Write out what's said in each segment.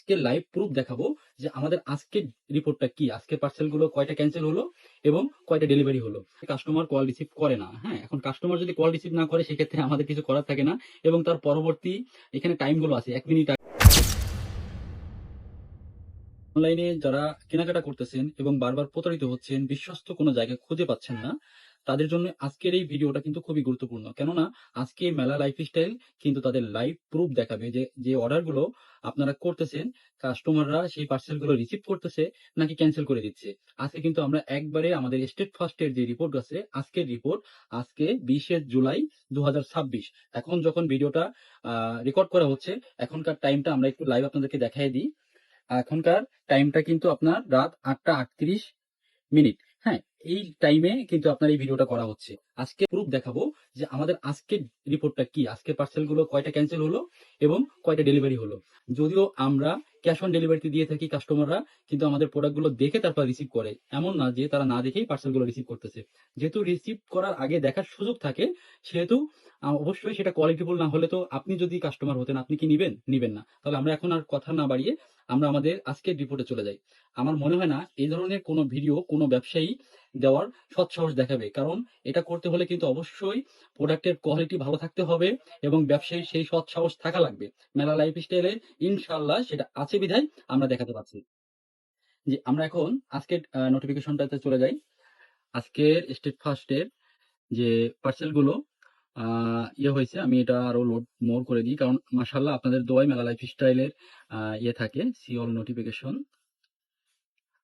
আজকে live proof দেখাবো যে আমাদের আজকের রিপোর্টটা কি, আজকের পার্সেলগুলো কয়টা ক্যান্সেল হলো এবং কয়টা ডেলিভারি হলো। কাস্টমার কল রিসিভ করে না। হ্যাঁ, এখন কাস্টমার যদি কল রিসিভ না করে সেক্ষেত্রে আমাদের কিছু করার থাকে না এবং তার পরবর্তী এখানে টাইমগুলো আছে 1 মিনিট। অনলাইনে যারা কেনাকাটা করতেছেন এবং বারবার প্রতারিত হচ্ছেন, বিশ্বস্ত কোনো জায়গা খুঁজে পাচ্ছেন না, তাদের জন্য আজকের এই ভিডিওটা কিন্তু খুবই গুরুত্বপূর্ণ। কেননা আজকে মেলা লাইফস্টাইল কিন্তু তাদের লাইভ প্রুফ দেখাবে যে যে অর্ডারগুলো আপনারা করতেছেন, কাস্টমাররা সেই পার্সেলগুলো রিসিভ করতেছে নাকি ক্যান্সেল করে দিচ্ছে। আজকে কিন্তু আমরা একবারে আমাদের স্টেট ফার্স্টের যে রিপোর্ট আছে, আজকের রিপোর্ট, আজকে 20শে জুলাই 2026, এখন যখন ভিডিওটা রেকর্ড করা হচ্ছে, এখনকার টাইমটা আমরা একটু লাইভ আপনাদেরকে দেখাই দিই। এখনকার টাইমটা কিন্তু আপনার রাত 8টা 38 মিনিট। হ্যাঁ, এই টাইমে কিন্তু আপনার এই ভিডিওটা করা হচ্ছে। আজকে প্রুফ দেখাবো যে আমাদের আজকের রিপোর্টটা কি, আজকের পার্সেলগুলো কয়টা ক্যান্সেল হলো এবং কয়টা ডেলিভারি হলো। যদিও আমরা ক্যাশ অন ডেলিভারিতে দিয়ে থাকি, কাস্টমাররা কিন্তু আমাদের প্রোডাক্টগুলো দেখে তারপর রিসিভ করে। এমন না যে তারা না দেখেই পার্সেলগুলো রিসিভ করতেছে। যেহেতু রিসিভ করার আগে দেখার সুযোগ থাকে, সেহেতু অবশ্যই সেটা কোয়ালিটিফুল না হলে তো আপনি যদি কাস্টমার হতেন, আপনি কি নিবেন? নিবেন না। তাহলে আমরা এখন আর কথা না বাড়িয়ে আমরা আমাদের আজকের রিপোর্টে চলে যাই। আমার মনে হয় না এই ধরনের কোনো ভিডিও কোনো ব্যবসায়ী দেওয়ার সৎসাহস দেখাবে, কারণ এটা করতে হলে কিন্তু অবশ্যই প্রোডাক্টের কোয়ালিটি ভালো থাকতে হবে এবং ব্যবসায়ী সেই সৎসাহস থাকা লাগবে। মেলা লাইফস্টাইলে ইনশাল্লাহ সেটা আছে বিধায় আমরা দেখাতে পারছি। যে আমরা এখন আজকের নোটিফিকেশনটাতে চলে যাই। আজকের স্টেট ফার্স্টের যে পার্সেলগুলো হয়েছে, আমি এটা আরো লোড মোর করে দিই, কারণ মাশাআল্লাহ আপনাদের দোয়ায় মেলা লাইফস্টাইলের থাকে সি অল নোটিফিকেশন।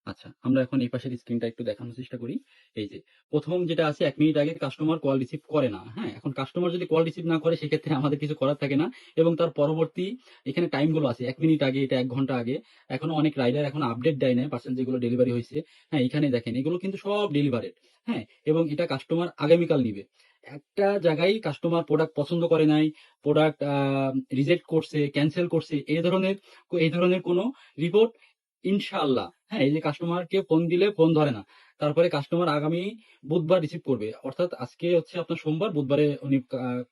আচ্ছা, আমরা এখন এই পাশের স্ক্রিনটা একটু দেখানোর চেষ্টা করি। এই যে প্রথম যেটা আছে, 1 মিনিট আগে কাস্টমার কল রিসিভ করে না। হ্যাঁ, এখন কাস্টমার যদি কল রিসিভ না করে সেক্ষেত্রে আমাদের কিছু করার থাকে না এবং তার পরবর্তী এখানে টাইমগুলো আছে 1 মিনিট আগে, এটা 1 ঘন্টা আগে। এখনো অনেক রাইডার এখন আপডেট দেয় না পার্সেল যেগুলো ডেলিভারি হয়েছে। হ্যাঁ, এখানে দেখেন এগুলো কিন্তু সব ডেলিভারেড। হ্যাঁ, এবং এটা কাস্টমার আগামীকাল নিবে। একটা জায়গায় কাস্টমার প্রোডাক্ট পছন্দ করে নাই, প্রোডাক্ট রিজেক্ট করছে, ক্যান্সেল করছে, এই ধরনের কোনো রিপোর্ট ইনশাআল্লাহ। হ্যাঁ, এই যে কাস্টমারকে ফোন দিলে ফোন ধরে না, তারপরে কাস্টমার আগামী বুধবার রিসিভ করবে, অর্থাৎ আজকে হচ্ছে আপনার সোমবার, বুধবারে উনি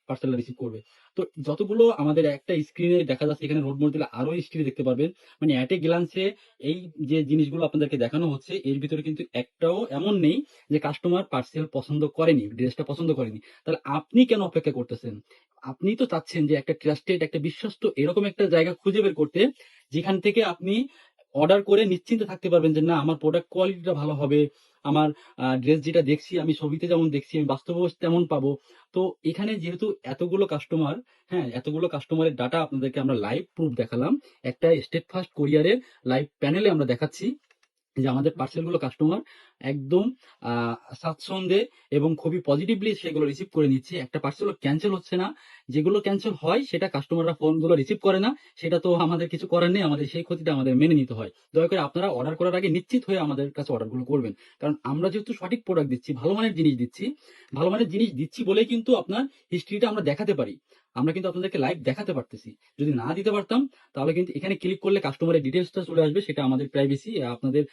পার্সেলটা রিসিভ করবে। তো যতগুলো আমাদের একটা স্ক্রিনে দেখা যাচ্ছে, এখানে রোড মোড দিলে আরো স্ক্রিনে দেখতে পারবেন, মানে অ্যাট এ গ্লান্সে এই যে জিনিসগুলো আপনাদেরকে দেখানো হচ্ছে, এর ভিতরে কিন্তু একটাও এমন নেই যে কাস্টমার পার্সেল পছন্দ করেনি, ড্রেসটা পছন্দ করেনি। তাহলে আপনি কেন অপেক্ষা করতেছেন? আপনি তো চাচ্ছেন যে একটা ট্রাস্টেড, একটা বিশ্বস্ত এরকম একটা জায়গা খুঁজে বের করতে, যেখান থেকে আপনি অর্ডার করে নিশ্চিন্তে থাকতে পারবেন যে না, আমার প্রোডাক্ট কোয়ালিটিটা ভালো হবে, আমার ড্রেস যেটা দেখছি আমি ছবিতে যেমন দেখছি আমি বাস্তবেও তেমন পাবো। তো এখানে যেহেতু এতগুলো কাস্টমার, হ্যাঁ, এতগুলো কাস্টমারের ডাটা আপনাদেরকে আমরা লাইভ প্রুফ দেখালাম, একটা স্টেট ফার্স্ট কোরিয়ারের লাইভ প্যানেলে আমরা দেখাচ্ছি যে আমাদের পার্সেলগুলো কাস্টমার একদম স্বাচ্ছন্দ্যে এবং খুবই পজিটিভলি সেগুলো রিসিভ করে নিচ্ছে। একটা পার্সেলও ক্যান্সেল হচ্ছে না। যেগুলো ক্যান্সেল হয় সেটা কাস্টমাররা ফোনগুলো রিসিভ করে না, সেটা তো আমাদের কিছু করার নেই, আমাদের সেই ক্ষতিটা আমাদের মেনে নিতে হয়। দয়া করে আপনারা অর্ডার করার আগে নিশ্চিত হয়ে আমাদের কাছে অর্ডারগুলো করবেন, কারণ আমরা যেহেতু সঠিক প্রোডাক্ট দিচ্ছি, ভালো মানের জিনিস দিচ্ছি, ভালো মানের জিনিস দিচ্ছি বলেই কিন্তু আপনার হিস্ট্রিটা আমরা দেখাতে পারি। আমরা কিন্তু আপনাদেরকে লাইভ দেখাতে পারতেছি। যদি না দিতে পারতাম তাহলে কিন্তু এখানে ক্লিক করলে কাস্টমারের ডিটেলসটা চলে আসবে, সেটা আমাদের প্রাইভেসি, আপনাদের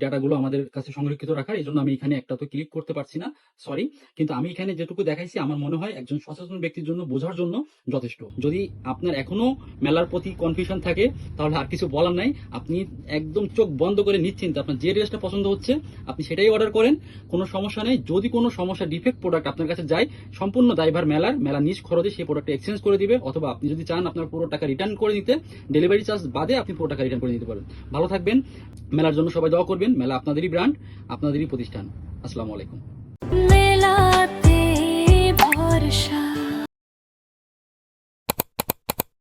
ডাটাগুলো আমাদের কাছে সংরক্ষিত রাখার, এই জন্য আমি এখানে একটা তো ক্লিক করতে পারছি না, সরি। কিন্তু আমি এখানে যেটুকু দেখাইছি আমার মনে হয় একজন সচেতন ব্যক্তির জন্য বোঝার জন্য যথেষ্ট। যদি আপনার এখনো মেলার প্রতি কনফিউশন থাকে তাহলে আর কিছু বলার নাই, আপনি একদম চোখ বন্ধ করে নিশ্চিন্তে আপনার যে ড্রেসটা পছন্দ হচ্ছে আপনি সেটাই অর্ডার করেন, কোনো সমস্যা নেই। যদি কোনো সমস্যা, ডিফেক্ট প্রোডাক্ট আপনার কাছে যায়, সম্পূর্ণ দায়ভার মেলা নিজ খরচে সেই প্রোডাক্টটা এক্সচেঞ্জ করে দিবে, অথবা আপনি যদি চান আপনার পুরো টাকা রিটার্ন করে নিতে, ডেলিভারি চার্জ বাদে আপনি পুরো টাকা রিটার্ন করে নিতে পারেন। ভালো থাকবেন, মেলার জন্য সবাই দোয়া করবেন। মেলা আপনাদেরই ব্র্যান্ড, আপনাদেরই প্রতিষ্ঠান। আসসালামু আলাইকুম।